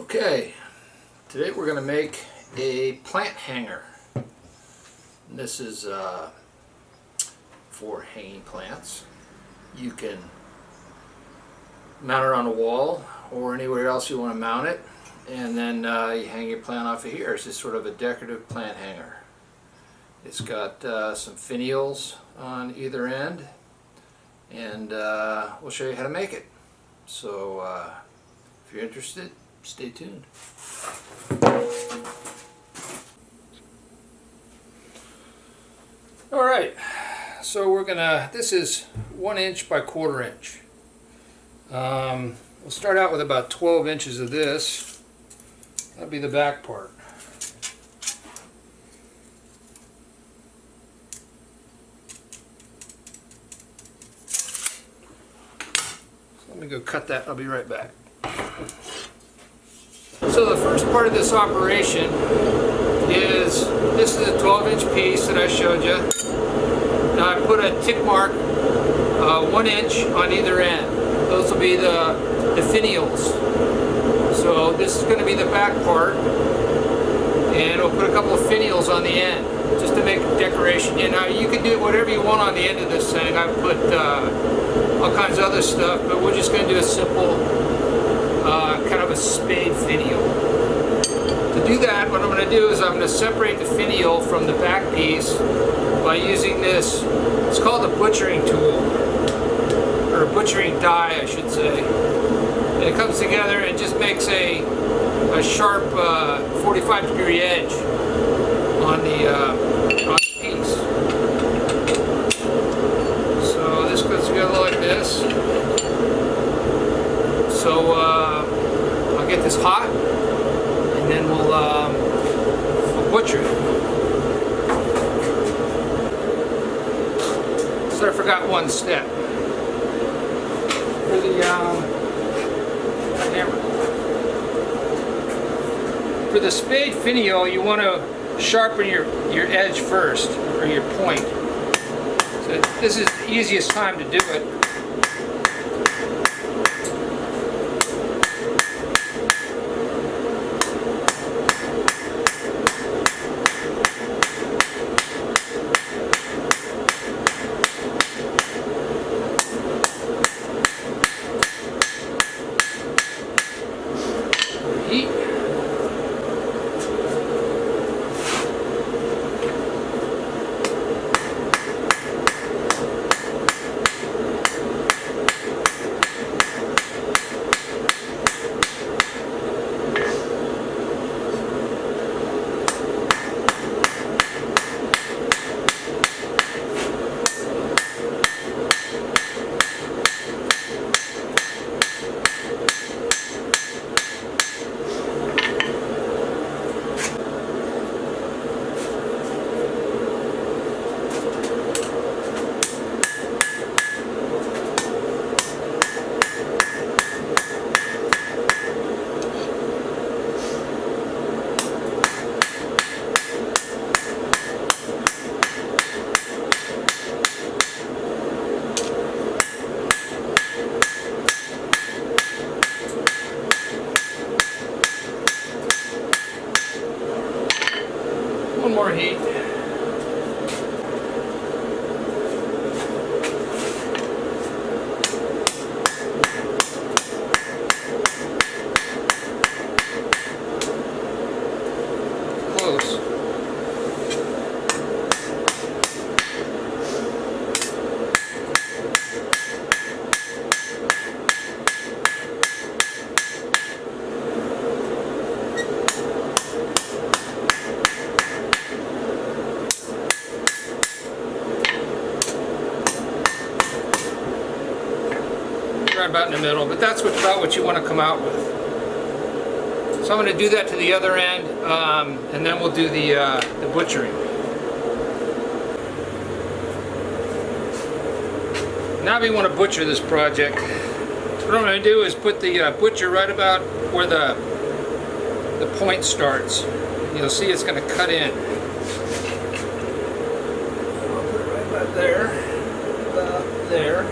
Okay, today we're going to make a plant hanger. And this is for hanging plants. You can mount it on a wall or anywhere else you want to mount it, and then you hang your plant off of here. It's just sort of a decorative plant hanger. It's got some finials on either end, and we'll show you how to make it. So if you're interested, stay tuned. Alright, so we're gonna, this is 1 inch by 1/4 inch. We'll start out with about 12 inches of this. That'll be the back part. So let me go cut that, I'll be right back. So the first part of this operation is, this is a 12-inch piece that I showed you. Now I put a tick mark 1 inch on either end. Those will be the finials. So this is going to be the back part, and we'll put a couple of finials on the end just to make decoration. You know, you can do whatever you want on the end of this thing. I've put all kinds of other stuff, but we're just going to do a simple kind of a spade finial. To do that, what I'm going to do is I'm going to separate the finial from the back piece by using this, it's called a butchering tool, or a butchering die I should say. And it comes together and just makes a sharp 45-degree edge on the piece. So this goes together like this. So I'll get this hot, and then we'll butcher it. So I forgot one step for the hammer. For the spade finial, you want to sharpen your edge first, or your point. So this is the easiest time to do it. One more heat. Close. Right about in the middle, but that's about what you want to come out with. So I'm going to do that to the other end, and then we'll do the butchering. Now we want to butcher this project. What I'm going to do is put the butcher right about where the point starts. You'll see it's going to cut in. I'll put it right about there. About there.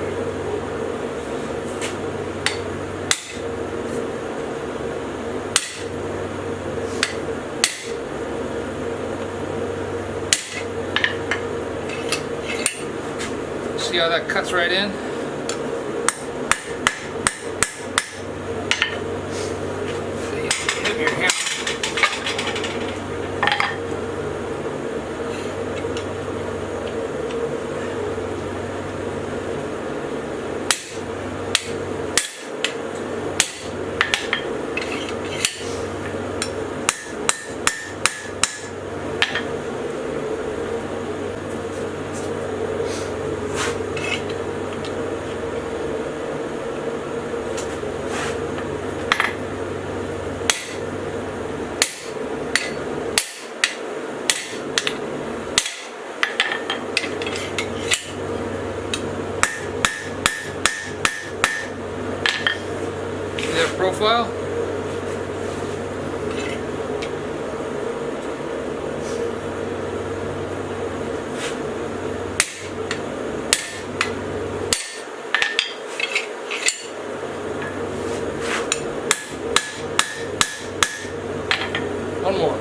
See how that cuts right in? See, hit your hammer. Profile. One more.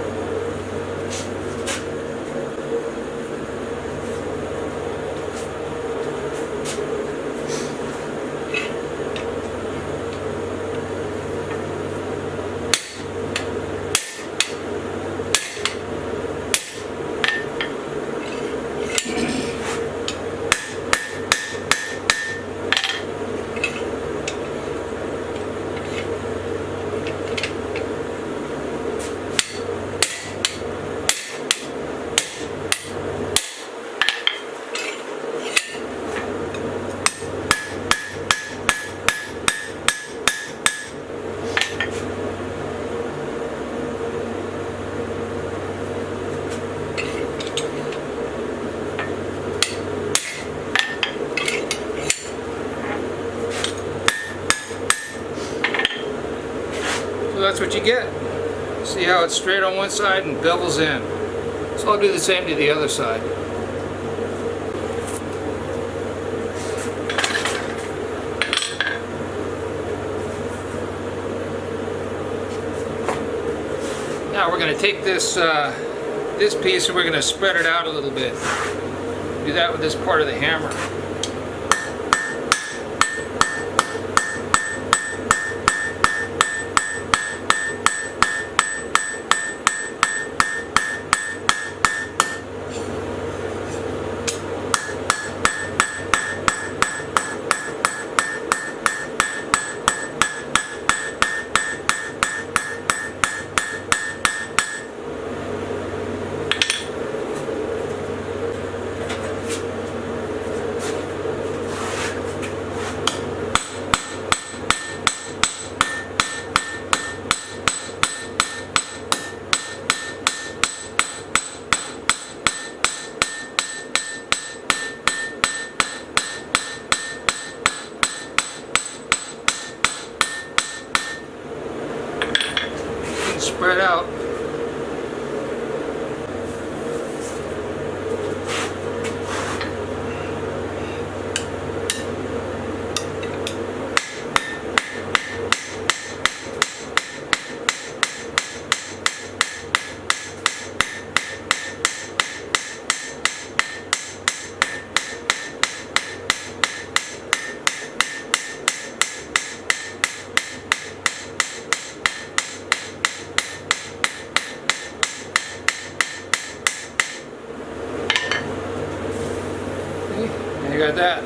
So that's what you get. See how it's straight on one side and bevels in. So I'll do the same to the other side. Now we're going to take this this piece and we're going to spread it out a little bit. Do that with this part of the hammer. Spread out. You got that.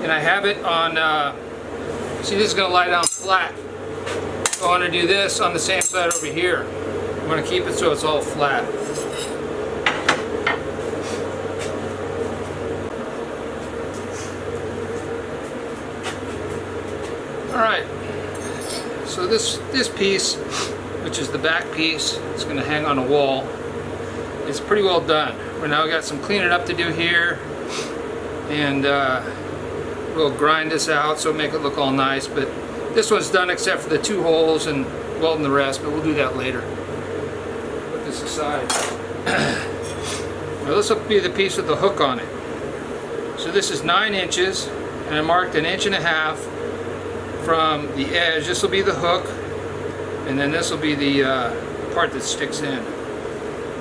And I have it on, see, this is going to lie down flat. So I want to do this on the same side over here. I'm going to keep it so it's all flat. Alright, so this piece, which is the back piece, it's going to hang on a wall. It's pretty well done. We're now got some cleaning up to do here, and we'll grind this out so make it look all nice. But this one's done except for the 2 holes and welding the rest, but we'll do that later. Put this aside. Now this will be the piece with the hook on it. So this is 9 inches, and I marked 1.5 inches from the edge. This will be the hook, and then this will be the part that sticks in.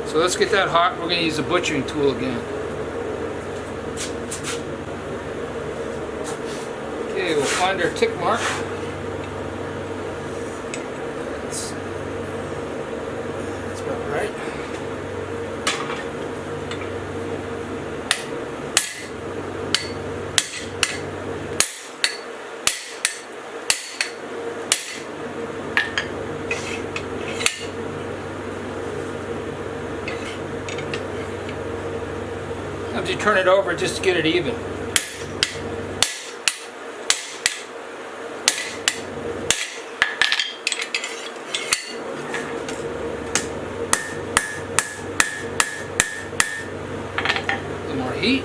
So let's get that hot. We're going to use the butchering tool again. find our tick mark. That's about right. Sometimes you turn it over just to get it even. More heat.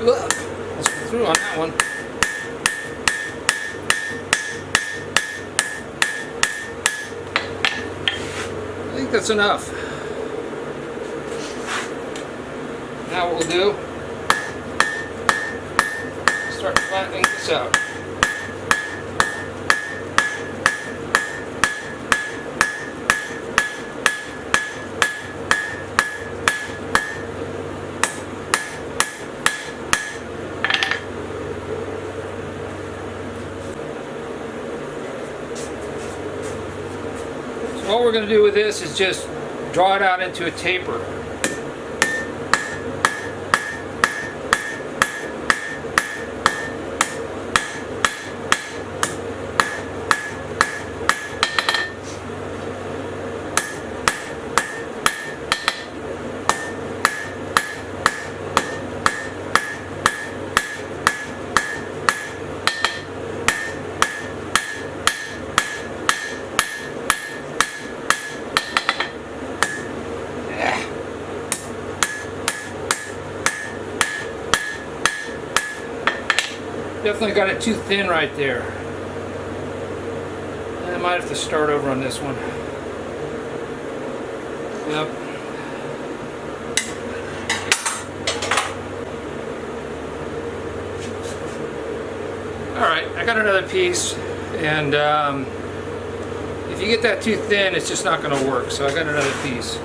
Let's go through on that one. I think that's enough. Now what we'll do, start flattening this out. So all we're going to do with this is just draw it out into a taper. Definitely got it too thin right there. I might have to start over on this one. Yep. Alright, I got another piece, and if you get that too thin, it's just not going to work, so I got another piece.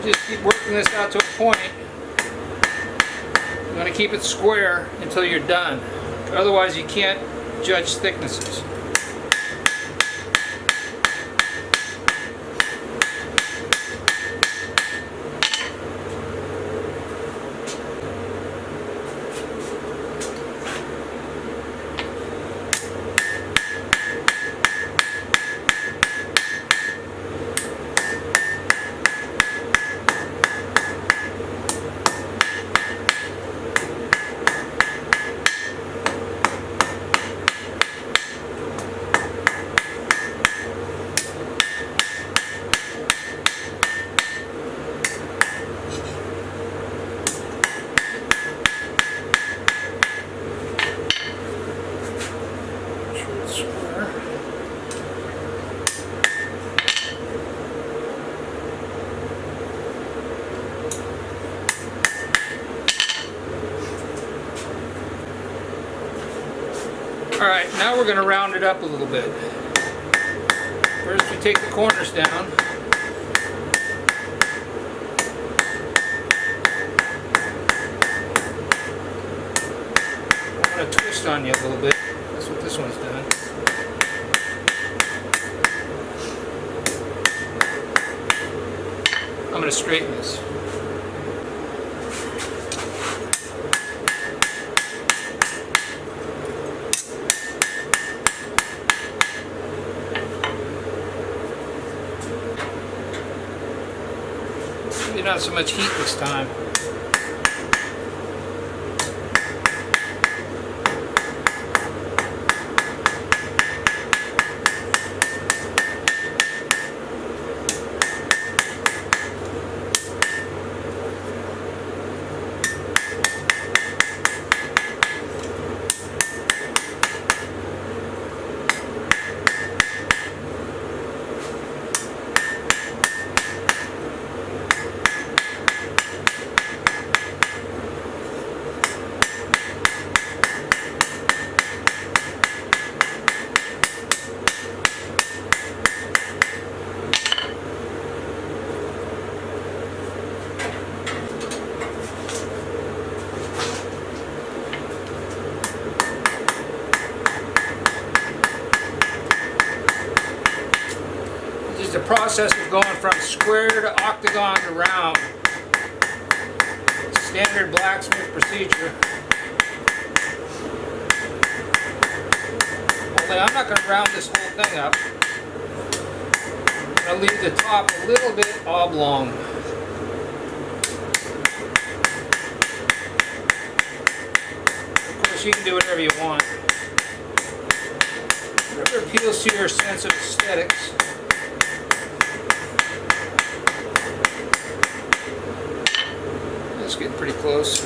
Just keep working this out to a point. You want to keep it square until you're done. Otherwise you can't judge thicknesses. Alright, now we're going to round it up a little bit. First we take the corners down. twist on you a little bit. That's what this one's done. I'm going to straighten this. Maybe not so much heat this time. The process of going from square to octagon to round. Standard blacksmith procedure. Only I'm not going to round this whole thing up. I'm going to leave the top a little bit oblong. Of course, you can do whatever you want. Whatever appeals to your sense of aesthetics. It's getting pretty close.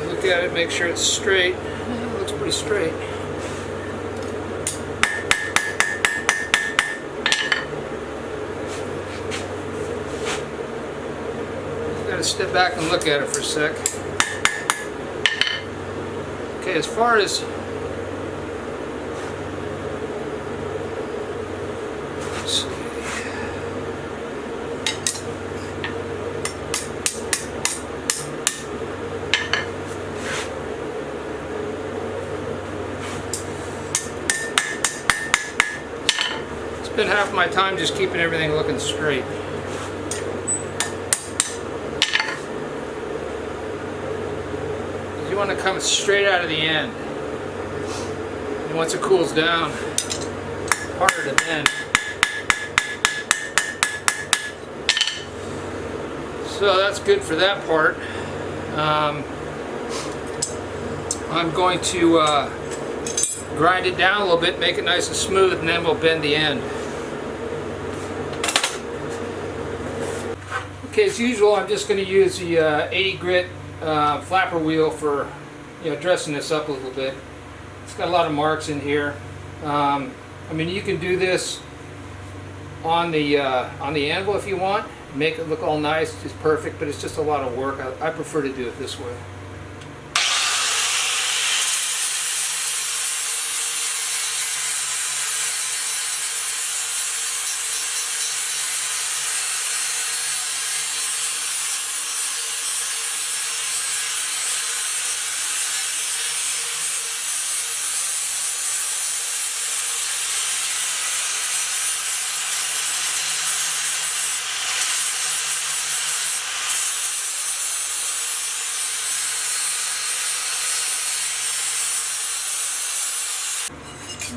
Look at it, make sure it's straight. It looks pretty straight. Got to step back and look at it for a sec. Okay, as far as spend half my time just keeping everything looking straight. You want to come straight out of the end. And once it cools down, harder to bend. So that's good for that part. I'm going to grind it down a little bit, make it nice and smooth, and then we'll bend the end. Okay, as usual, I'm just going to use the 80 grit flapper wheel for dressing this up a little bit. It's got a lot of marks in here. I mean, you can do this on the anvil if you want, make it look all nice, just perfect. But it's just a lot of work. I prefer to do it this way.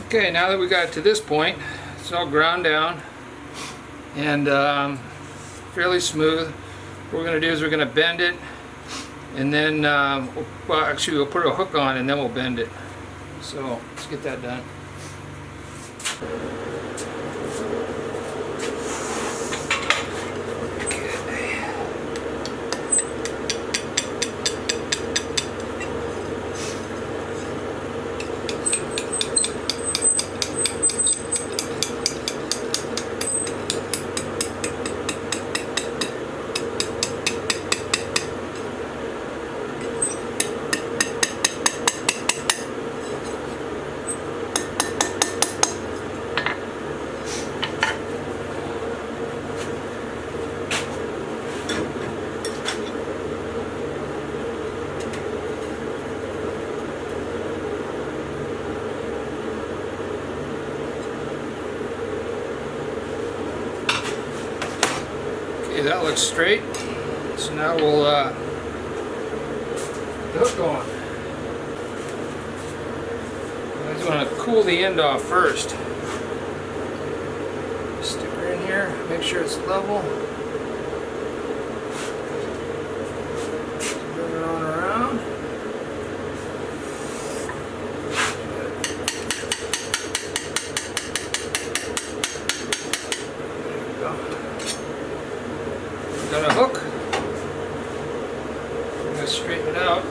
Okay, now that we got it to this point, it's all ground down and fairly smooth. What we're going to do is we're going to bend it, and then, well, actually we'll put a hook on and then we'll bend it. So let's get that done. Okay, that looks straight. So now we'll get the hook on. I just want to cool the end off first. Stick her in here, make sure it's level. Bring it on around. There we go. Got a hook. I'm going to straighten it out.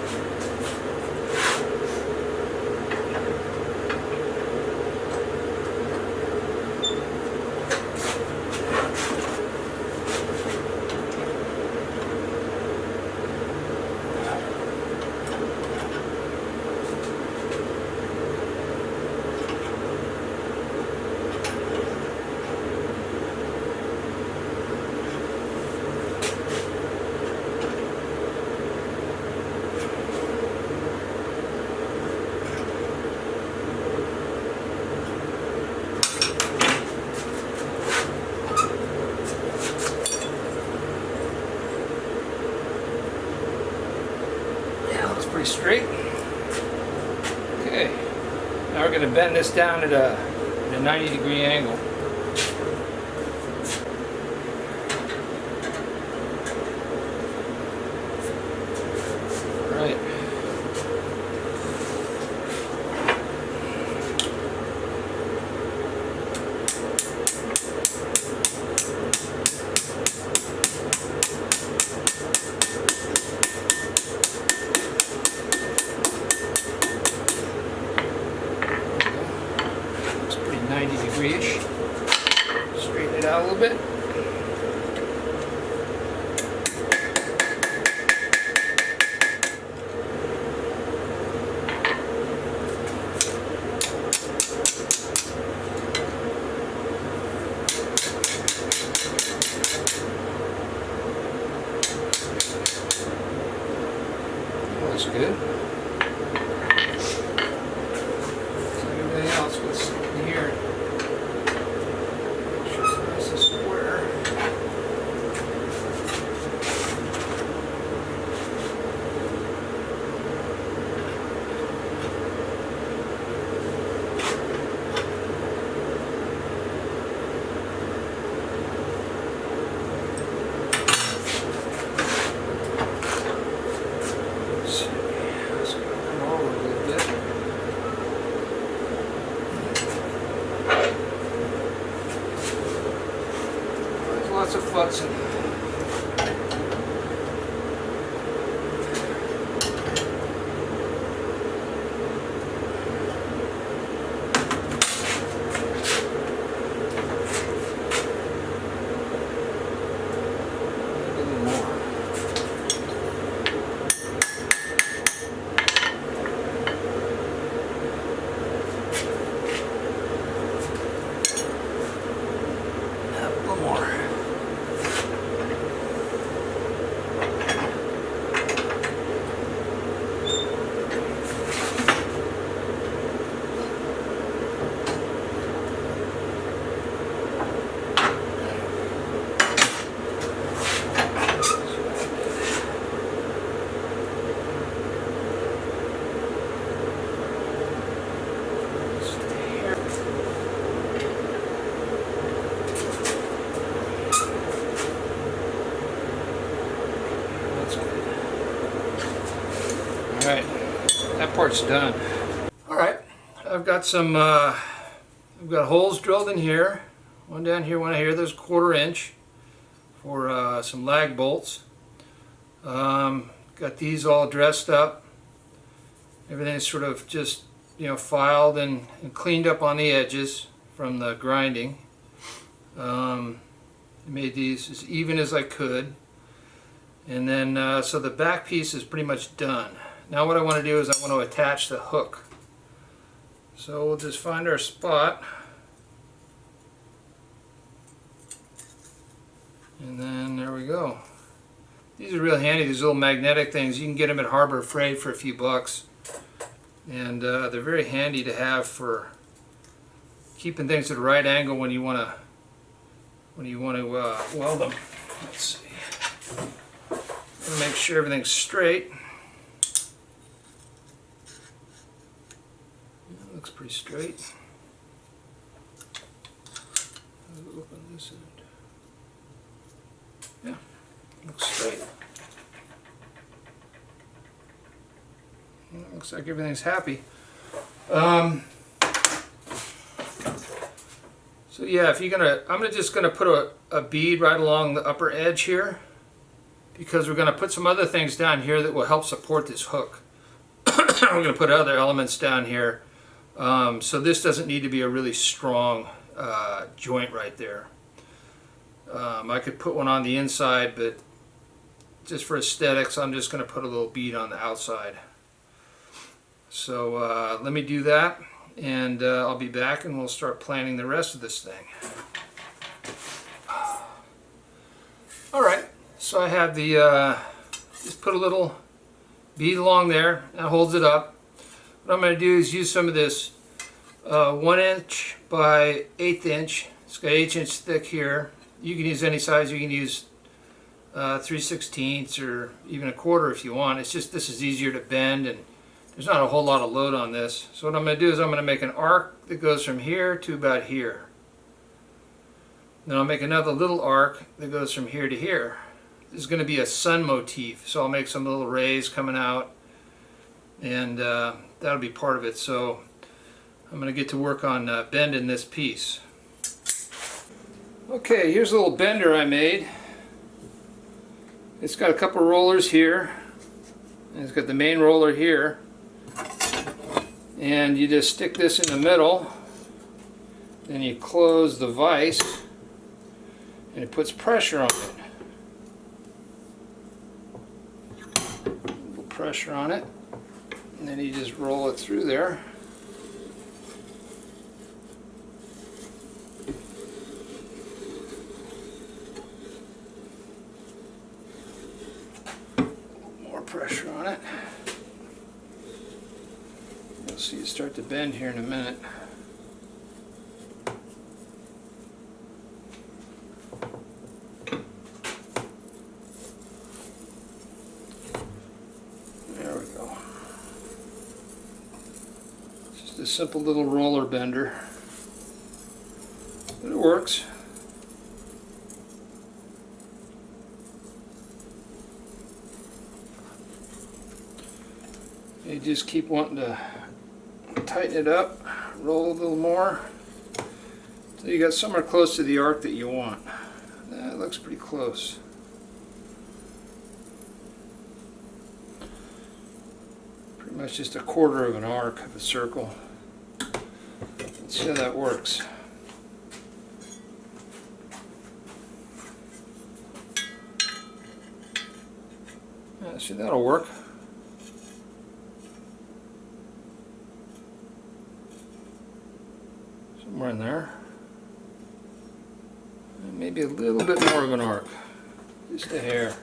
Pretty straight. Okay, now we're going to bend this down at a 90-degree angle. All right. It's pretty 90-degree-ish. Straighten it out a little bit. Looks good. So everything else was in here. Make sure it's nice and square. Lots of futzing. A little more. A little more. Alright, that part's done. Alright, I've got some, I've got holes drilled in here. One down here, one here. There's 1/4 inch for some lag bolts. Got these all dressed up. Everything's sort of just, you know, filed and cleaned up on the edges from the grinding. Made these as even as I could. And then, so the back piece is pretty much done. Now what I want to do is I want to attach the hook. So we'll just find our spot. And then there we go. These are real handy, these little magnetic things. You can get them at Harbor Freight for a few bucks. And they're very handy to have for keeping things at the right angle when you want to weld them. Let's see. Make sure everything's straight. That looks pretty straight. I'll open this end. Yeah, looks straight. Well, looks like everything's happy. So yeah, if you're gonna, just gonna put a bead right along the upper edge here, because we're gonna put some other things down here that will help support this hook. We're gonna put other elements down here, so this doesn't need to be a really strong joint right there. I could put one on the inside, but just for aesthetics, I'm just gonna put a little bead on the outside. So let me do that, and I'll be back and we'll start planning the rest of this thing. Alright, so I have the, just put a little bead along there, that holds it up. What I'm going to do is use some of this 1 inch by 1/8 inch. It's got 1/8 inch thick here. You can use any size, you can use 3/16 or even 1/4 if you want. It's just this is easier to bend and there's not a whole lot of load on this. So what I'm going to do is I'm going to make an arc that goes from here to about here. Then I'll make another little arc that goes from here to here. This is going to be a sun motif, so I'll make some little rays coming out, and that'll be part of it. So I'm going to get to work on bending this piece. Okay, here's a little bender I made. It's got a couple rollers here, and it's got the main roller here. And you just stick this in the middle, then you close the vise, and it puts pressure on it. A little pressure on it, and then you just roll it through there. More pressure on it. You'll see it start to bend here in a minute. There we go. Just a simple little roller bender, but it works. You just keep wanting to tighten it up, roll a little more, so you got somewhere close to the arc that you want. That looks pretty close. Pretty much just 1/4 of an arc of a circle. Let's see how that works. Yeah, see, that'll work. Somewhere in there. And maybe a little bit more of an arc. Just a hair.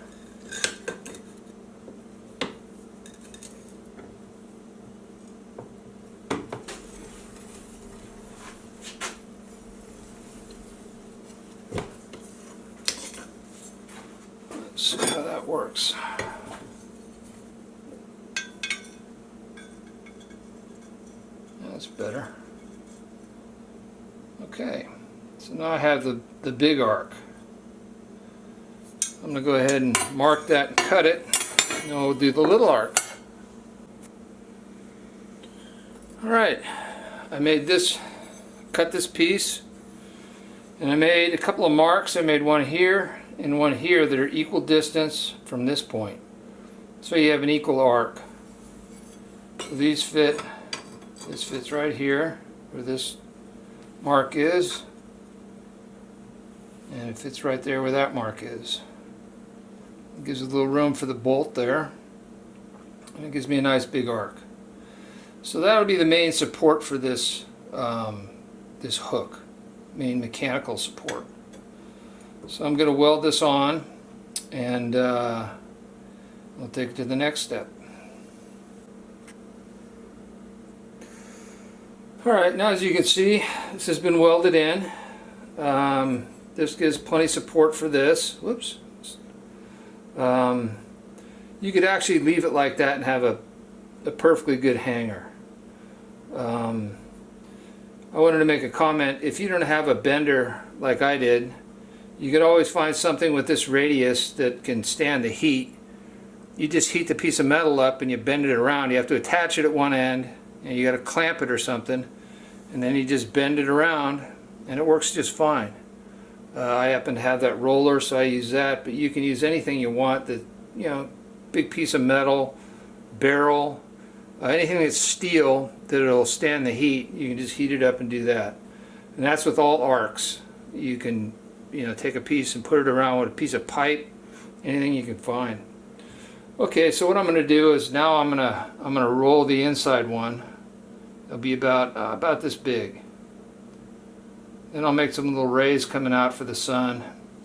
Let's see how that works. That's better. Okay, so now I have the big arc. I'm going to go ahead and mark that and cut it, and then we'll do the little arc. Alright, I made this, cut this piece, and I made a couple of marks. I made one here and one here that are equal distance from this point. So you have an equal arc. So these fit, this fits right here where this mark is, and it fits right there where that mark is. It gives a little room for the bolt there, and it gives me a nice big arc. So that'll be the main support for this this hook, main mechanical support. So I'm going to weld this on, and we'll take it to the next step. Alright, now as you can see, this has been welded in. This gives plenty of support for this. Whoops. You could actually leave it like that and have a perfectly good hanger. I wanted to make a comment. If you don't have a bender like I did, you could always find something with this radius that can stand the heat. You just heat the piece of metal up and you bend it around. You have to attach it at one end and you got to clamp it or something, and then you just bend it around and it works just fine. I happen to have that roller, so I use that, but you can use anything you want. That, you know, big piece of metal, barrel, anything that's steel that it'll stand the heat, you can just heat it up and do that. And that's with all arcs. You can, you know, take a piece and put it around with a piece of pipe, anything you can find. Okay, so what I'm going to do is now I'm going to roll the inside one. It'll be about this big. Then I'll make some little rays coming out for the sun,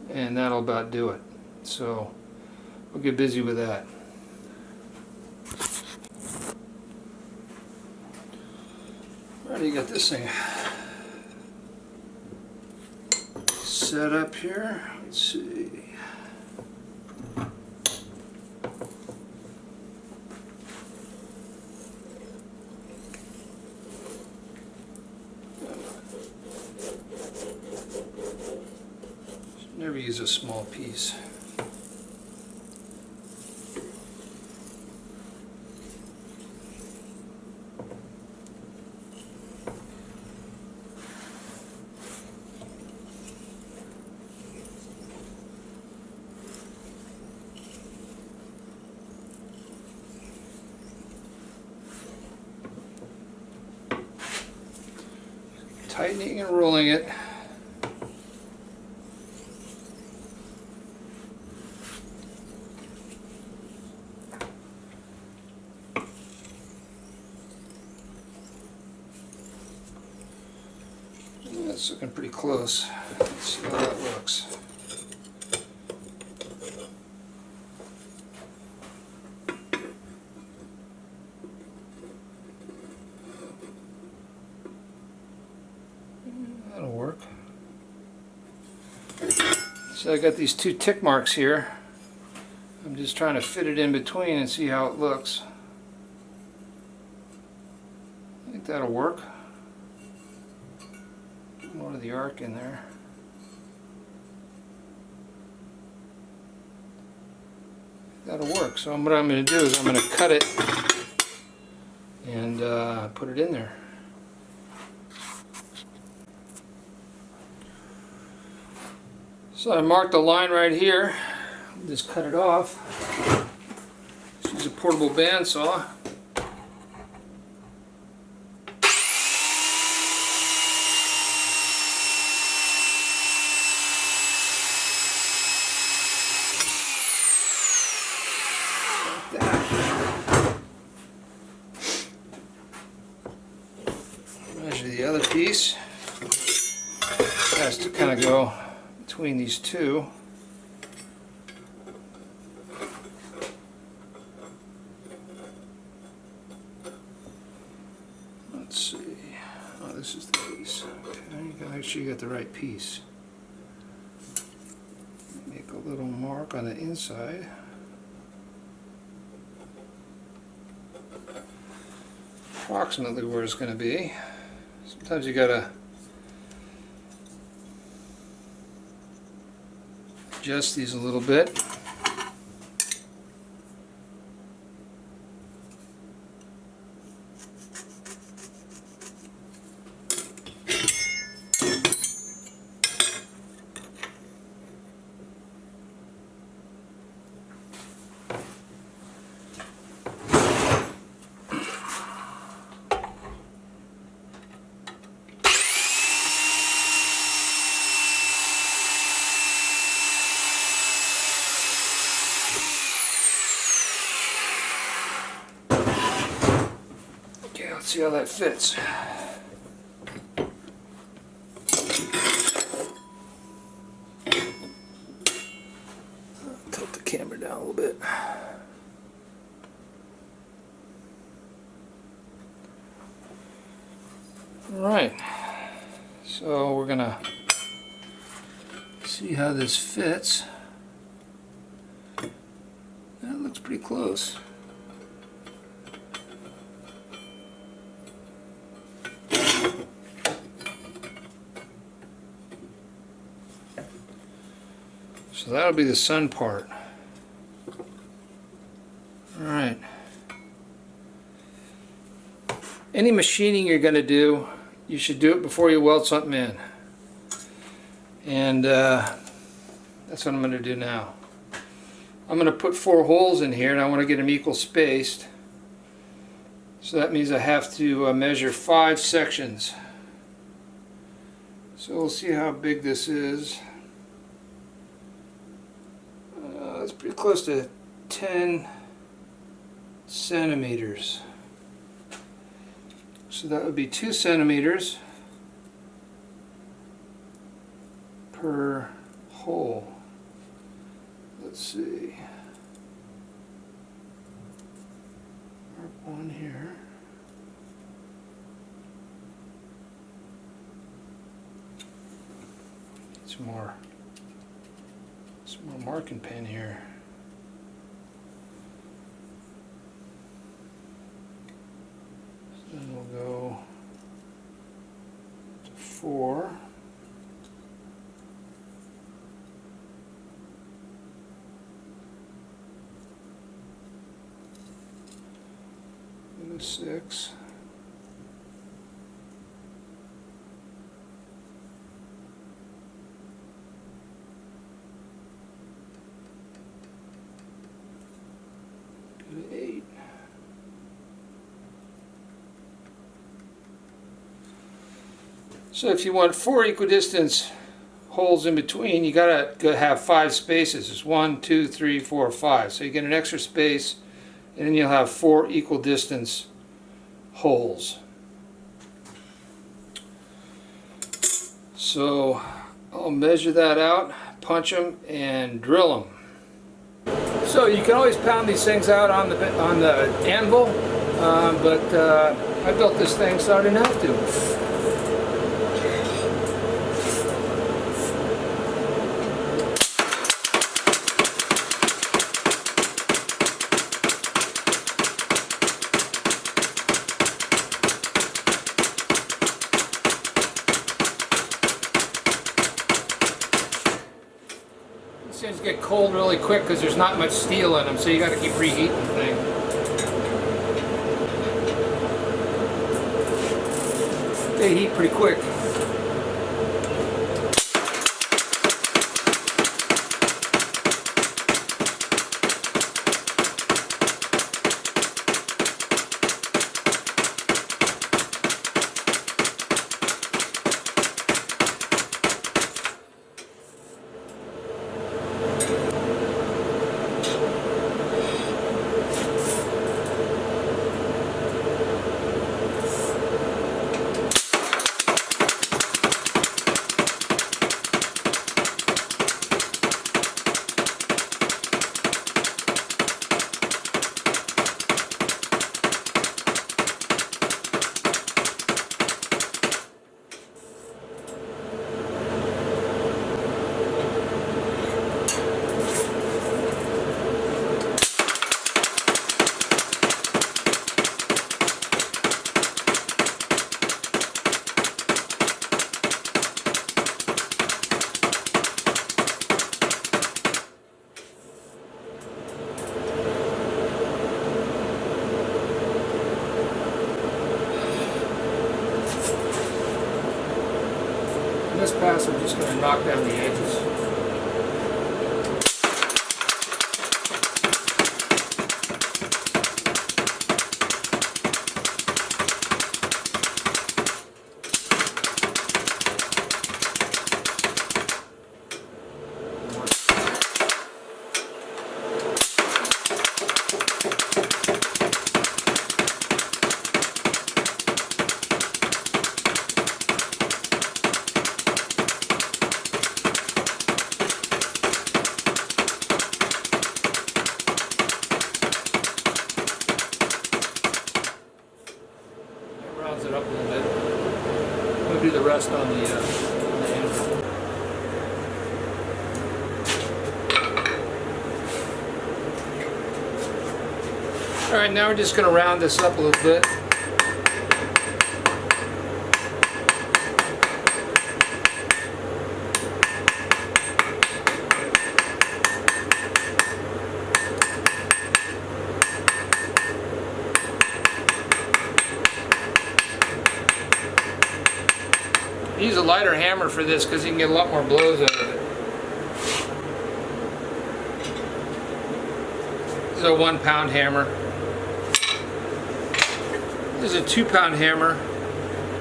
and that'll about do it. So we'll get busy with that. Alright, you got this thing set up here. Let's see. Never use a small piece. Tightening and rolling it. That's looking pretty close. Let's see how that looks. That'll work. So I got these two tick marks here. I'm just trying to fit it in between and see how it looks. I think that'll work. More of the arc in there. That'll work. So what I'm going to do is I'm going to cut it and put it in there. So I marked a line right here. Just cut it off. Just use a portable bandsaw. Measure the other piece. It has to kind of go between these two. Let's see. Oh, this is the piece. Okay, you gotta make sure you got the right piece. Make a little mark on the inside. Approximately where it's going to be. Sometimes you gotta adjust these a little bit. Let's see how that fits. Tilt the camera down a little bit. Alright, so we're gonna See how this fits. That looks pretty close. So that'll be the sun part. Alright. Any machining you're going to do, you should do it before you weld something in. And that's what I'm going to do now. I'm going to put 4 holes in here, and I want to get them equal spaced. So that means I have to measure 5 sections. So we'll see how big this is. It's pretty close to 10 centimeters. So that would be 2 centimeters per hole. Let's see. Mark 1 here. Some more marking pen here. So then we'll go to 4. Go to 6. Go to 8. So if you want 4 equidistant holes in between, you gotta have 5 spaces. It's 1, 2, 3, 4, 5. So you get an extra space, and then you'll have 4 equal distance holes. So I'll measure that out, punch them, and drill them. So you can always pound these things out on the anvil, but I built this thing so I didn't have to. These things get cold really quick because there's not much steel in them, so you got to keep reheating the thing. They heat pretty quick. In this pass, I'm just going to knock down the edges. Rounds it up a little bit. I'm going to do the rest on the anvil. Alright, now we're just going to round this up a little bit. Use a lighter hammer for this because you can get a lot more blows out of it. This is a 1 pound hammer. This is a 2 pound hammer.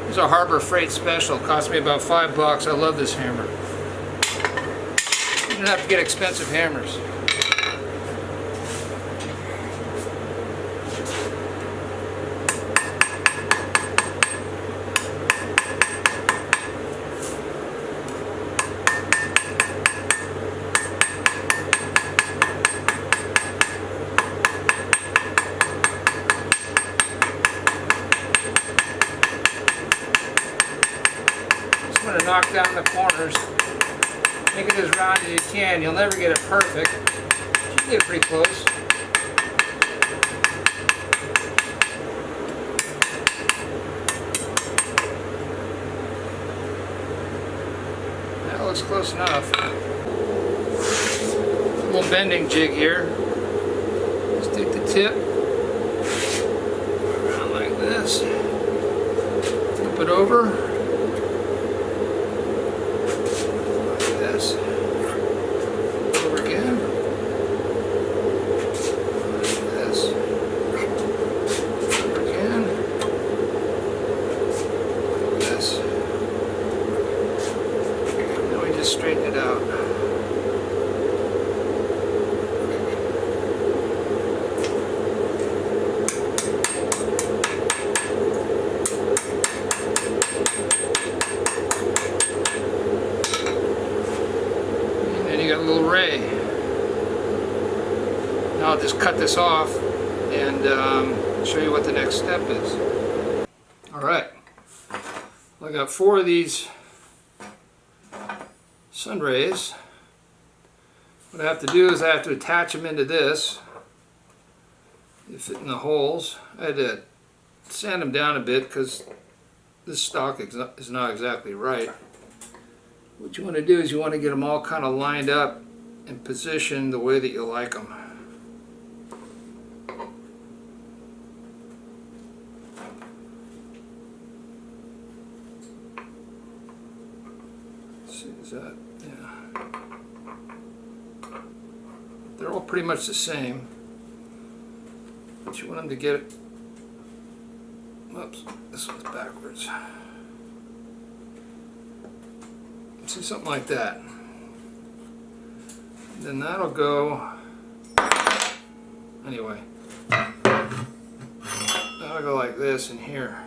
This is a Harbor Freight Special. It cost me about $5. I love this hammer. You don't have to get expensive hammers. To knock down the corners, make it as round as you can. You'll never get it perfect, but you can get it pretty close. That looks close enough. A little bending jig here. Just take the tip around like this, flip it over. Over again. This. Over again. This. Then we just straighten it out. Little ray. Now I'll just cut this off and show you what the next step is. Alright, I got 4 of these sun rays. What I have to do is I have to attach them into this. They fit in the holes. I had to sand them down a bit because this stock is not exactly right. What you want to do is you want to get them all kind of lined up and positioned the way that you like them. Let's see, is that, yeah. They're all pretty much the same, but you want them to get it, whoops, this one's backwards. See, something like that. Then that'll go, anyway, that'll go like this in here.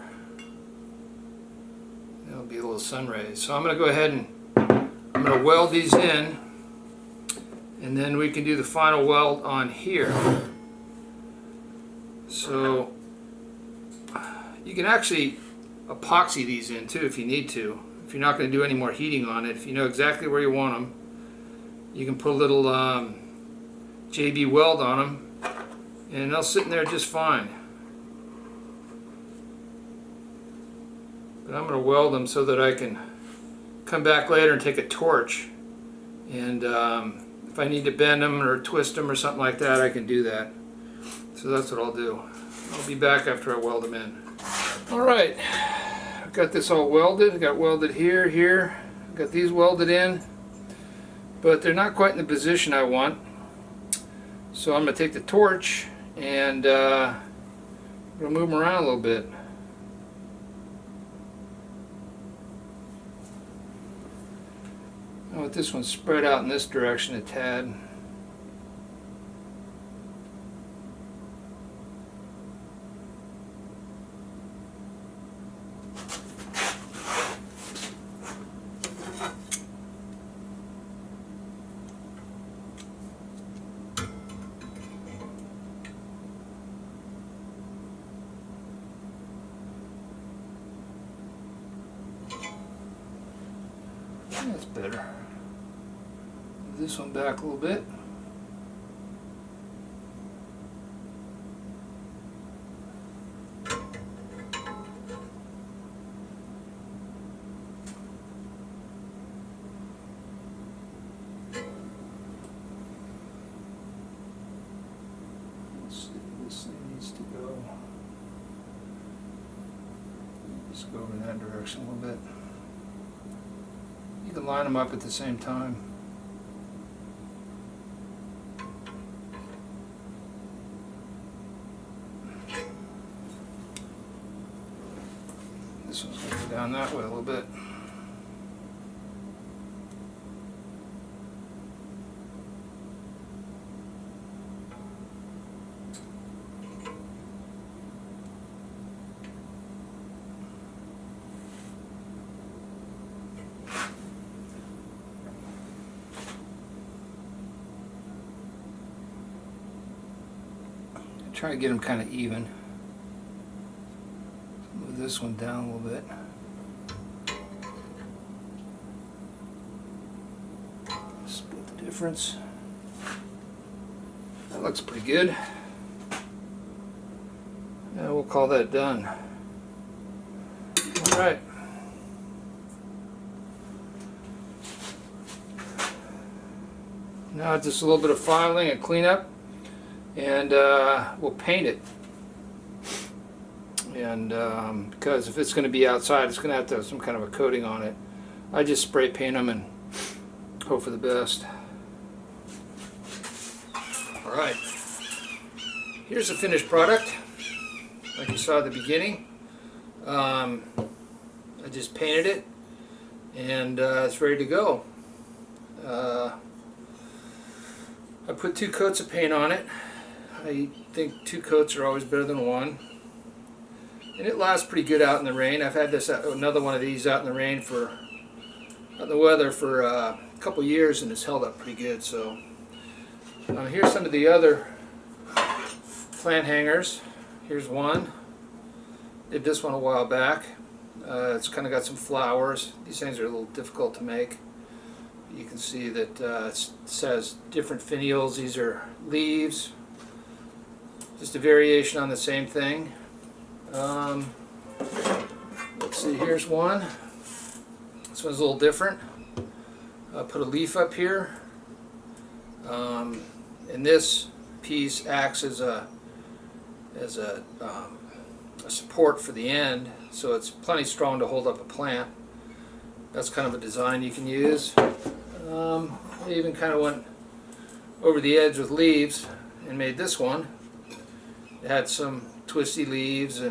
That'll be a little sun rays. So I'm going to go ahead and I'm going to weld these in, and then we can do the final weld on here. So you can actually epoxy these in too if you need to. If you're not going to do any more heating on it, if you know exactly where you want them, you can put a little JB weld on them and they'll sit in there just fine. But I'm going to weld them so that I can come back later and take a torch, and if I need to bend them or twist them or something like that, I can do that. So that's what I'll do. I'll be back after I weld them in. Alright. Got this all welded. I got welded here. Got these welded in, but they're not quite in the position I want. So I'm going to take the torch and I'm going to move them around a little bit. I want this one spread out in this direction a tad. That's better. Move this one back a little bit. Let's see, this thing needs to go. Just go in that direction a little bit. You can line them up at the same time. This one's going to go down that way a little bit. Try to get them kind of even. Move this one down a little bit. Split the difference. That looks pretty good. Yeah, we'll call that done. All right. Now just a little bit of filing and cleanup, and we'll paint it. And because if it's going to be outside, it's going to have some kind of a coating on it. I just spray paint them and hope for the best. All right, here's the finished product. Like you saw at the beginning, I just painted it, and it's ready to go. I put 2 coats of paint on it. I think 2 coats are always better than 1. And it lasts pretty good out in the rain. I've had this another one of these out in the rain for out in the weather for a couple years, and it's held up pretty good. So here's some of the other plant hangers. Here's one. Did this one a while back. It's kind of got some flowers. These things are a little difficult to make. You can see that it says different finials. These are leaves. Just a variation on the same thing. Let's see, here's one. This one's a little different. I put a leaf up here. And this piece acts as a support for the end, so it's plenty strong to hold up a plant. That's kind of a design you can use. I even kind of went over the edge with leaves and made this one. It had some twisty leaves,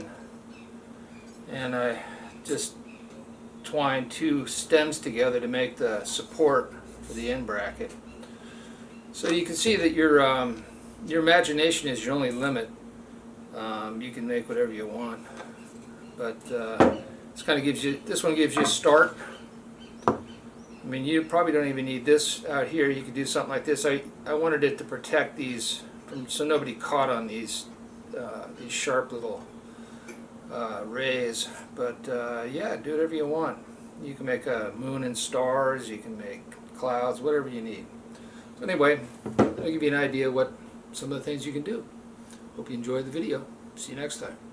and I just twined 2 stems together to make the support for the end bracket. So you can see that your imagination is your only limit. You can make whatever you want, but this kind of gives you, this one gives you a start. I mean, you probably don't even need this out here. You could do something like this. I wanted it to protect these so nobody caught on these sharp little rays. But yeah, do whatever you want. You can make a moon and stars. You can make clouds, whatever you need. So anyway, I'll give you an idea of what some of the things you can do. Hope you enjoyed the video. See you next time.